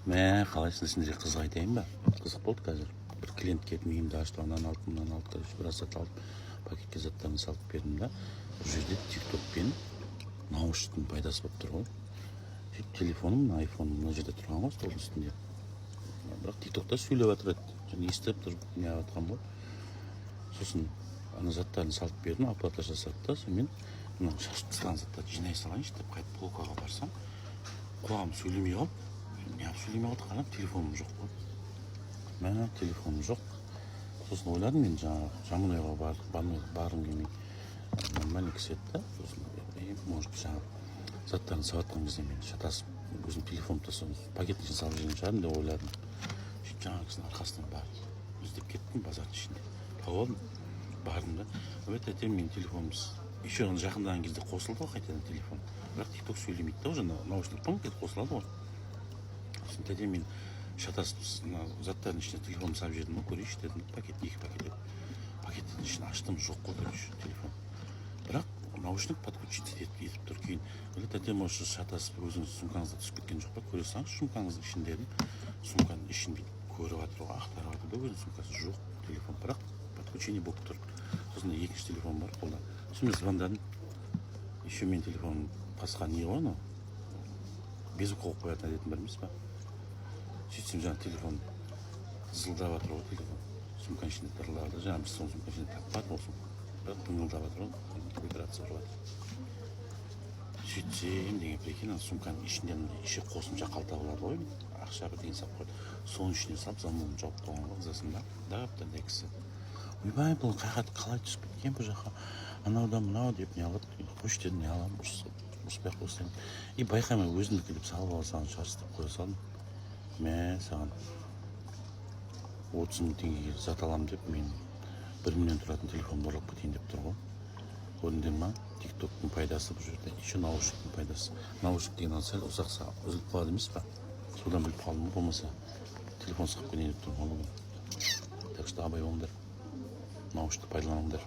Мә, қалайсың, сендерге қызық айтайын ба? Қызық болды қазір. Бір клиент келіп миымды ашты, анан алып, короче, біраз зат алып, пакетке заттарын салып бердім да. Бұл жерде тикток пен наушниктің пайдасы болып тұр ғой. Сөйтіп телефоным, айфоным мына жерде тұрған ғой, столдың үстінде. Бірақ тиктокта сөйлеп жатыр еді. Және естіп тұрып не жатқан ғой. Сосын ана заттарын салып бердім, оплата жасады да, сонымен мына шашып тастаған заттарды жинай салайыншы деп қайтып полкаға барсам, құлағым сөйлемей қалып, неғып сөйлемей қалды, қарап, телефоным жоқ қой. Мә, телефоным жоқ. Сосын ойладым, мен жаңағы Жаманойға барғым келмей нормальный кісі еді да. Сосын может жаңағы заттарын сатқан кезде мен шатасып, өзім телефонымды тастап, пакеттің ішіне салып жеген шығармын деп ойладым. Сөйтіп жаңағы кісінің арқасынан барып іздеп кеттім базардың ішінде. Тауып алдым, бардым да. Тәте, менің телефонымыз еще жақындаған кезде қосылды ғой қайтадан телефон. Бірақ тикток сөйлемейді да, уже наушник кетіп қосылады ғой. Сосын тәте, мен шатасып заттардың ішіне телефонымды салып жібердім ғой, көрейінші дедім. Екі пакет еді. Пакеттің ішін аштым, жоқ қой короче телефон. Бірақ наушник подключить етіп тұр. Кейін тәте, может шатасып өзіңіз сумкаңызда түсіп кеткен жоқ па, көре салыңыз сумкаңыздың ішін дедім. Сумканың ішін көріп жатыр ғой, ақтарып жатыр да, өзінің сумкасы жоқ телефон, бірақ подключение болып тұр. Сосын екінші телефон бар қолда. Сосын мен звондадым. Еще мен телефоным басқа не ғой, анау безу қойып қоятын әдетім бар емес па. Сөйтсем жаңағы телефон зылдап жатыр ғой, телефон сумканың ішінде дырылдады. Жаңағы біз соның сумканың ішінде таппадық ол сумка, бірақ дыңылдап жатыр ғой, вибрация ұрып жатыр. Сөйтсем деген прикинь, сумканың ішінде еще қосымша қалта болады ғой, ақша бірдеңе салып қойды. Соның ішіне салып, заманын жауып қойған ғой, қызасын ба, дап-дандай кісі. Ойбай, бұл қалай түсіп кеткен бұл жаққа, анаудан мынау деп не алады, қойшы дедім, не аламын, ұрыспай-ақ қойсаң. И байқамай өзімдікі деп салып алсаң шығаршы деп қоя салдым. Мә, саған 30 мың теңгеге зат аламын деп, мен 1 миллион тұратын телефонды ұрлап кетейін деп тұр ғой. Көрдіңдер ма? Тиктоктың пайдасы бұл жерде, еще наушниктің пайдасы. Наушник деген сәл ұзақса үзіліп қалады емес па? Содан біліп қалдым ғой, болмаса телефон сықып кетейін деп тұрмын ғой. Так что абай болыңдар, наушникті пайдаланыңдар.